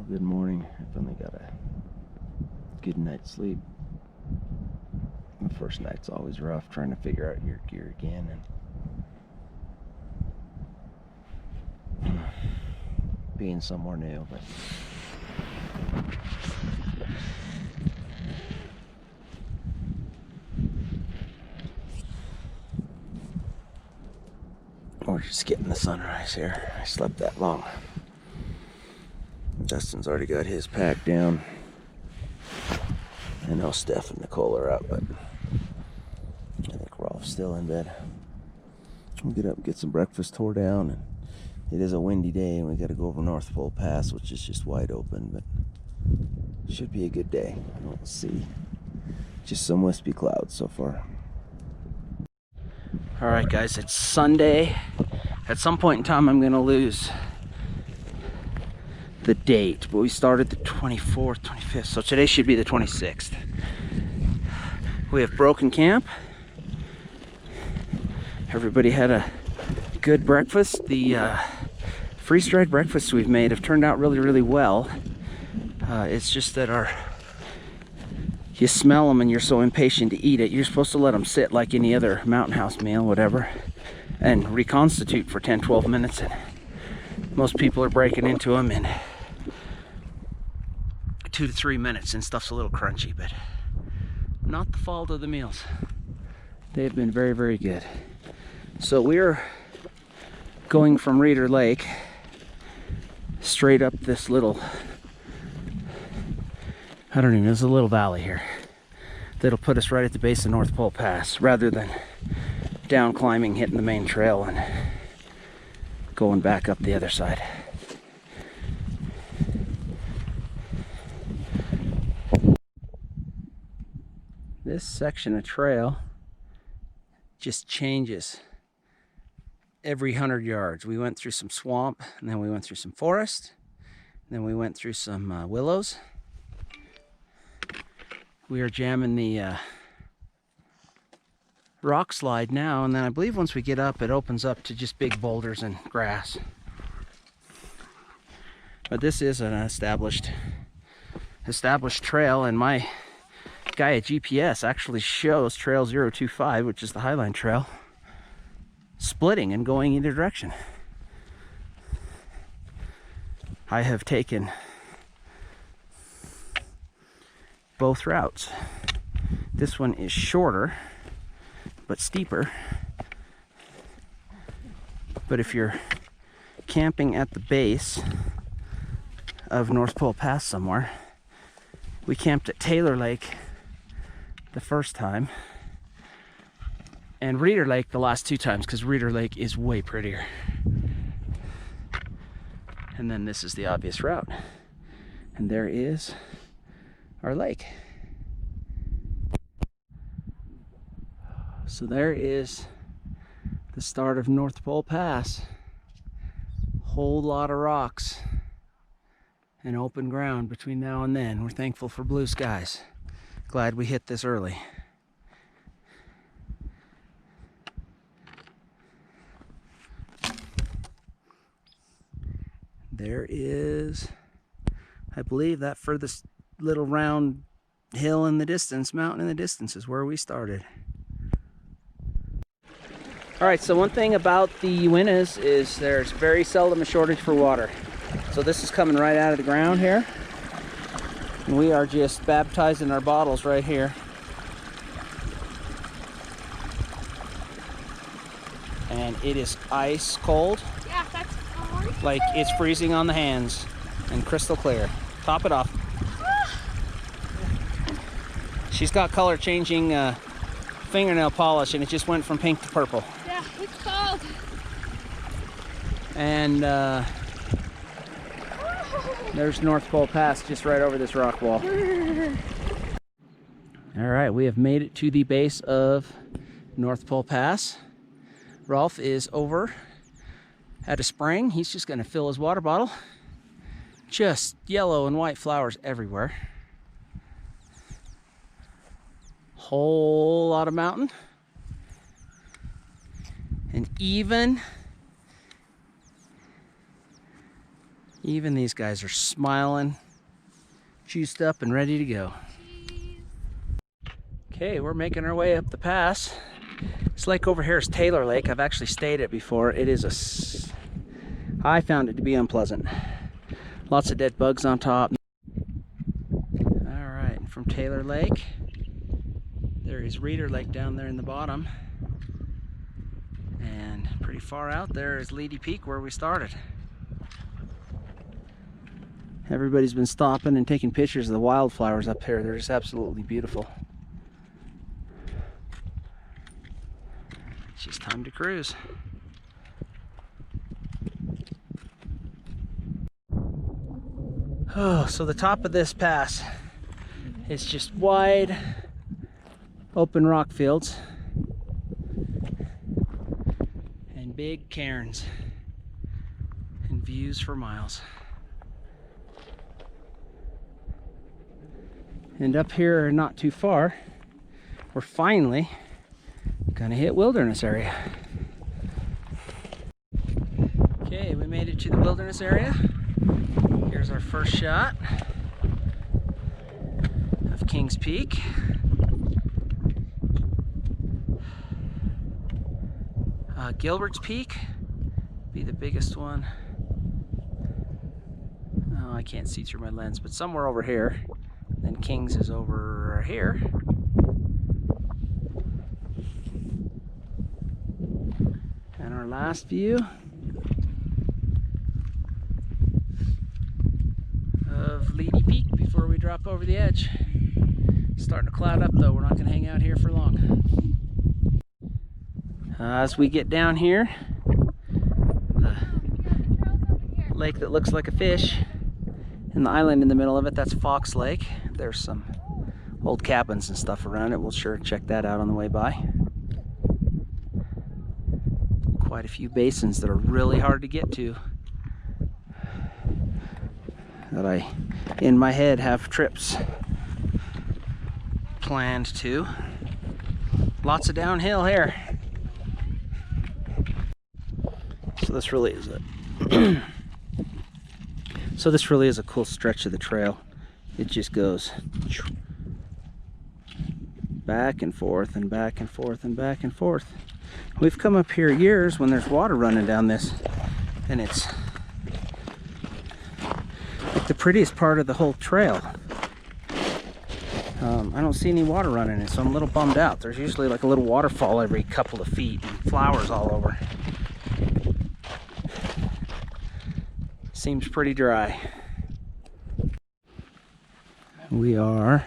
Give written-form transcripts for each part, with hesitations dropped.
Well, good morning. I finally got a good night's sleep. The first night's always rough, trying to figure out your gear again and being somewhere new, but we're just getting the sunrise here. I slept that long. Dustin's already got his pack down. I know Steph and Nicole are up, but I think Rolph's still in bed. We'll get up and get some breakfast tore down. And it is a windy day, and we got to go over North Pole Pass, which is just wide open, but it should be a good day. I don't see just some wispy clouds so far. All right, guys, it's Sunday. At some point in time, I'm going to lose the date, but we started the 24th, 25th, so today should be the 26th. We have broken camp. Everybody had a good breakfast. The freeze-dried breakfasts we've made have turned out really, really well. It's just that you smell them and you're so impatient to eat it. You're supposed to let them sit like any other mountain house meal, whatever, and reconstitute for 10-12 minutes. And most people are breaking into them in 2 to 3 minutes, and stuff's a little crunchy, but not the fault of the meals. They have been very, very good. So we're going from Reeder Lake straight up this little, I don't even know, there's a little valley here that'll put us right at the base of North Pole Pass, rather than down climbing, hitting the main trail and going back up the other side. This section of trail just changes every 100 yards. We went through some swamp, and then we went through some forest, and then we went through some willows. We are jamming the rock slide now, and then I believe once we get up, it opens up to just big boulders and grass. But this is an established trail, and my guy at GPS actually shows trail 025, which is the Highline trail, splitting and going either direction. I have taken both routes. This one is shorter but steeper, but if you're camping at the base of North Pole Pass somewhere, we camped at Taylor Lake the first time, and Reeder Lake the last 2 times, because Reeder Lake is way prettier. And then this is the obvious route, and there is our lake. So there is the start of North Pole Pass. Whole lot of rocks and open ground between now and then. We're thankful for blue skies. Glad we hit this early. There is, I believe, that furthest little round hill in the distance, mountain in the distance, is where we started. All right, so one thing about the Uintas is there's very seldom a shortage for water. So this is coming right out of the ground here. And we are just baptizing our bottles right here. And it is ice cold. Yeah, that's cold. Like it's freezing on the hands and crystal clear. Top it off. She's got color changing fingernail polish, and it just went from pink to purple. Yeah, it's cold. And there's North Pole Pass just right over this rock wall. All right, we have made it to the base of North Pole Pass. Rolph is over at a spring. He's just gonna fill his water bottle. Just yellow and white flowers everywhere. Whole lot of mountain. And even Even these guys are smiling, juiced up and ready to go. Okay, we're making our way up the pass. This lake over here is Taylor Lake. I've actually stayed it before. It is I found it to be unpleasant. Lots of dead bugs on top. All right, from Taylor Lake, there is Reeder Lake down there in the bottom. And pretty far out there is Leedy Peak where we started. Everybody's been stopping and taking pictures of the wildflowers up here. They're just absolutely beautiful. It's just time to cruise. Oh, so the top of this pass is just wide, open rock fields and big cairns and views for miles. And up here, not too far, we're finally gonna hit wilderness area. Okay, we made it to the wilderness area. Here's our first shot of Kings Peak. Gilbert's Peak be the biggest one. Oh, I can't see through my lens, but somewhere over here. Then Kings is over here. And our last view of Leedy Peak before we drop over the edge. It's starting to cloud up though, we're not going to hang out here for long. As we get down here, the lake that looks like a fish, and the island in the middle of it, that's Fox Lake. There's some old cabins and stuff around it. We'll sure check that out on the way by. Quite a few basins that are really hard to get to, that I, in my head, have trips planned to. Lots of downhill here. So this really is a cool stretch of the trail. It just goes back and forth and back and forth and back and forth. We've come up here years when there's water running down this, and it's like the prettiest part of the whole trail. I don't see any water running in it, so I'm a little bummed out. There's usually like a little waterfall every couple of feet and flowers all over. Seems pretty dry. We are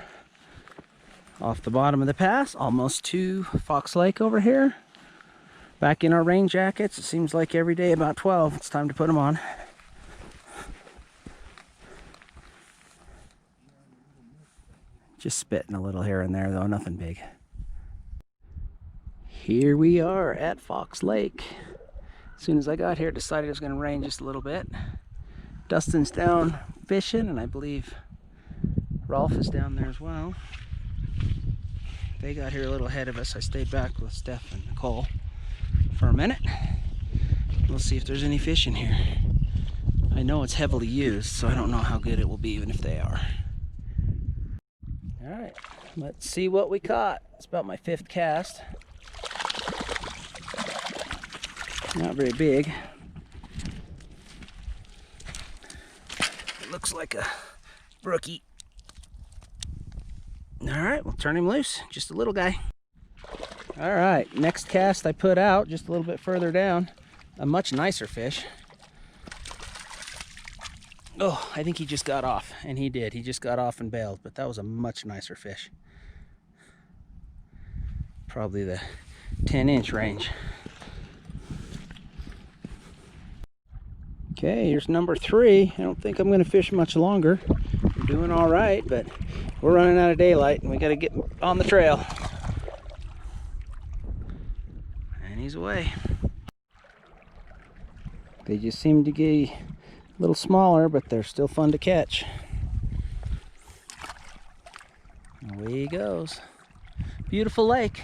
off the bottom of the pass, almost to Fox Lake over here. Back in our rain jackets. It seems like every day about 12, it's time to put them on. Just spitting a little here and there though, nothing big. Here we are at Fox Lake. As soon as I got here, decided it was going to rain just a little bit. Dustin's down fishing, and I believe Rolph is down there as well. They got here a little ahead of us. I stayed back with Steph and Nicole for a minute. We'll see if there's any fish in here. I know it's heavily used, so I don't know how good it will be even if they are. Alright, let's see what we caught. It's about my 5th cast. Not very big. It looks like a brookie. Alright, we'll turn him loose. Just a little guy. Alright, next cast I put out just a little bit further down. A much nicer fish. Oh, I think he just got off. And he did. He just got off and bailed. But that was a much nicer fish. Probably the 10-inch range. Okay, here's number 3. I don't think I'm going to fish much longer. We're doing all right, but we're running out of daylight and we got to get on the trail. And he's away. They just seem to get a little smaller, but they're still fun to catch. Away he goes. Beautiful lake.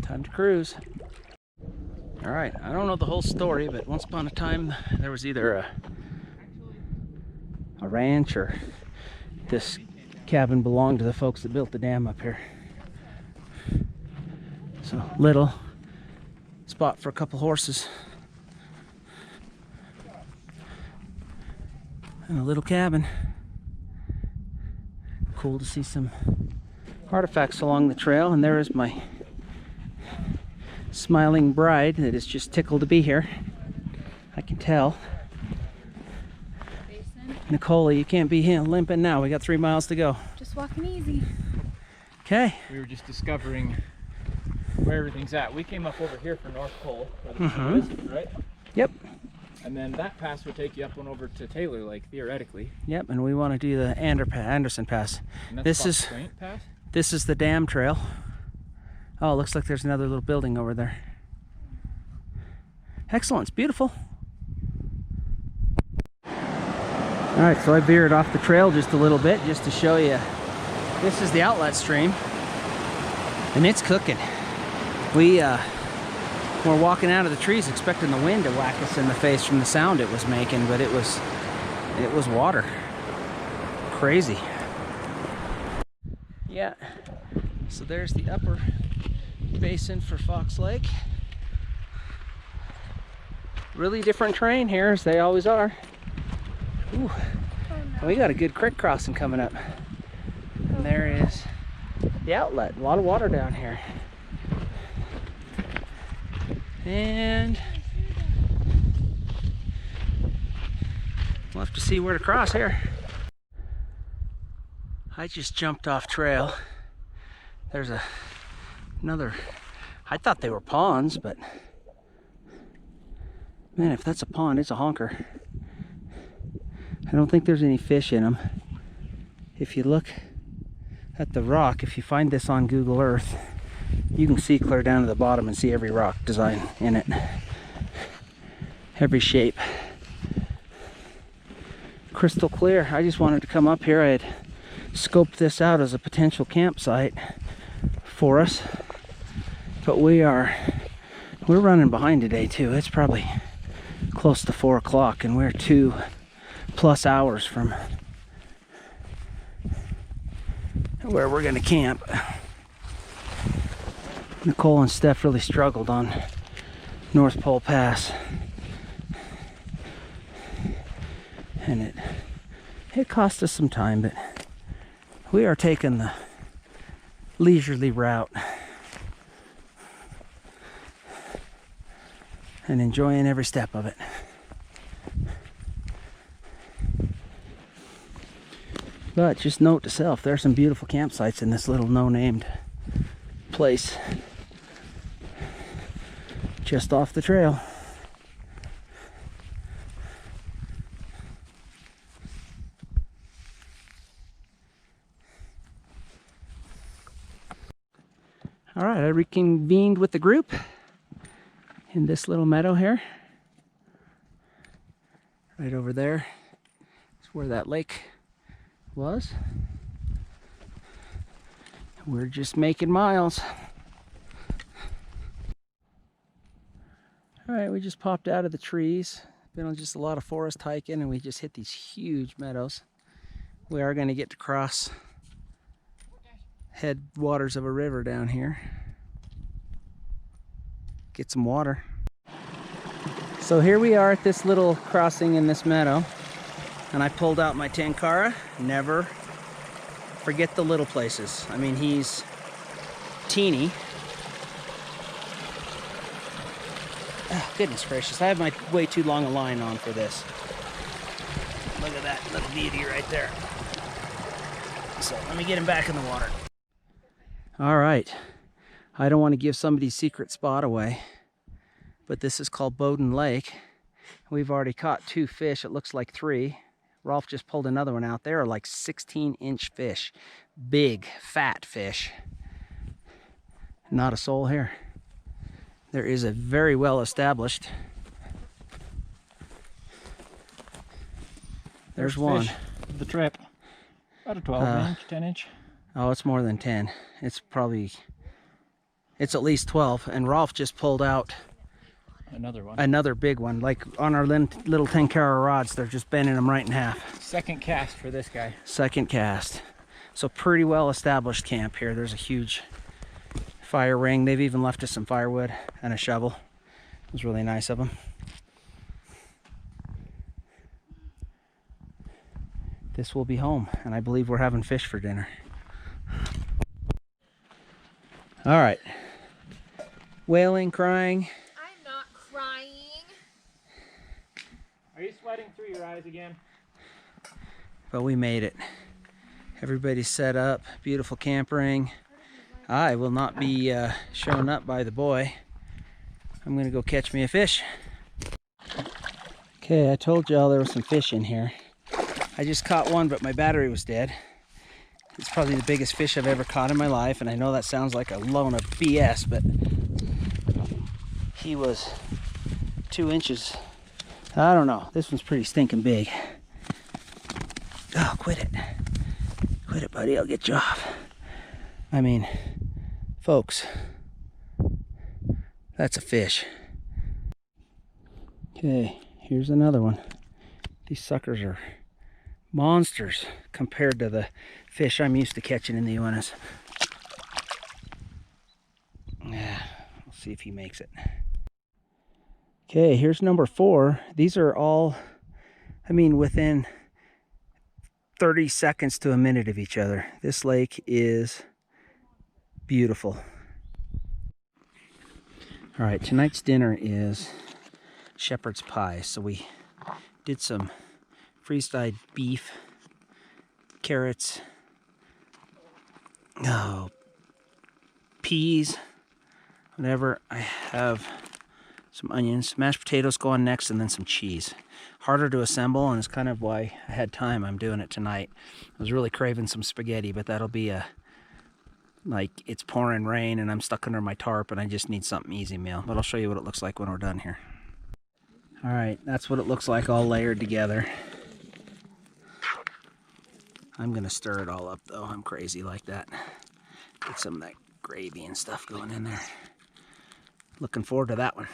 Time to cruise. Alright, I don't know the whole story, but once upon a time there was either a a ranch, or this cabin belonged to the folks that built the dam up here. So little spot for a couple horses and a little cabin. Cool to see some artifacts along the trail, and there is my smiling bride that is just tickled to be here. I can tell. Nicole, you can't be limping now. We got 3 miles to go. Just walking easy. Okay. We were just discovering where everything's at. We came up over here for North Pole, where the snow is, right? Yep. And then that pass would take you up and over to Taylor Lake, theoretically. Yep, and we want to do the Anderson Pass. And that's This Fox is Point Pass? this is the dam trail. Oh, looks like there's another little building over there. Excellent, it's beautiful. All right, so I veered off the trail just a little bit just to show you. This is the outlet stream, and it's cooking. We're walking out of the trees expecting the wind to whack us in the face from the sound it was making, but it was water. Crazy. Yeah. So there's the upper basin for Fox Lake. Really different terrain here, as they always are. Ooh. We got a good creek crossing coming up. And there is the outlet. A lot of water down here. And we'll have to see where to cross here. I just jumped off trail. There's another, I thought they were ponds, but man, if that's a pond, it's a honker. I don't think there's any fish in them. If you look at the rock, if you find this on Google Earth, you can see clear down to the bottom and see every rock design in it. Every shape. Crystal clear. I just wanted to come up here. I had scoped this out as a potential campsite for us. But we're running behind today too. It's probably close to 4 o'clock and we're 2+ hours from where we're gonna camp. Nicole and Steph really struggled on North Pole Pass, and it cost us some time, but we are taking the leisurely route and enjoying every step of it. But just note to self, there are some beautiful campsites in this little no-named place just off the trail. All right, I reconvened with the group in this little meadow here. Right over there is where that lake was. We're just making miles. All right, we just popped out of the trees. Been on just a lot of forest hiking, and we just hit these huge meadows. We are going to get to cross headwaters of a river down here. Get some water. So here we are at this little crossing in this meadow, and I pulled out my Tenkara. Never forget the little places. I mean, he's teeny. Oh, goodness gracious, I have my way too long a line on for this. Look at that little beauty right there. So let me get him back in the water. All right, I don't want to give somebody's secret spot away, but this is called Bowden Lake. We've already caught 2 fish, it looks like 3. Rolph just pulled another one out. There are like 16-inch fish. Big, fat fish. Not a soul here. There is a very well established. There's one. Fish. The trip. About a 12-inch, 10-inch. Oh, it's more than 10. It's at least 12. And Rolph just pulled out Another one. Another big one. Like on our little 10-carat rods, they're just bending them right in half. Second cast for this guy. Second cast. So pretty well established camp here. There's a huge fire ring. They've even left us some firewood and a shovel. It was really nice of them. This will be home, and I believe we're having fish for dinner. All right. Wailing, crying. I'm not crying. Are you sweating through your eyes again? But we made it. Everybody's set up. Beautiful camp ring. I will not be shown up by the boy. I'm gonna go catch me a fish. Okay, I told y'all there was some fish in here. I just caught one, but my battery was dead. It's probably the biggest fish I've ever caught in my life, and I know that sounds like a load of BS, but he was 2 inches. I don't know. This one's pretty stinking big. Oh, quit it. Quit it, buddy. I'll get you off. I mean, folks, that's a fish. Okay, here's another one. These suckers are monsters compared to the fish I'm used to catching in the Uintas. Yeah, we'll see if he makes it. Okay, here's number 4. These are all, I mean, within 30 seconds to a minute of each other. This lake is beautiful. All right, tonight's dinner is shepherd's pie. So we did some freeze-dried beef, carrots, peas, whatever. I have some onions, mashed potatoes go on next, and then some cheese. Harder to assemble, and it's kind of why I had time. I'm doing it tonight. I was really craving some spaghetti, but that'll be like it's pouring rain and I'm stuck under my tarp and I just need something easy meal. But I'll show you what it looks like when we're done here. All right, that's what it looks like all layered together. I'm gonna stir it all up though. I'm crazy like that. Get some of that gravy and stuff going in there. Looking forward to that one.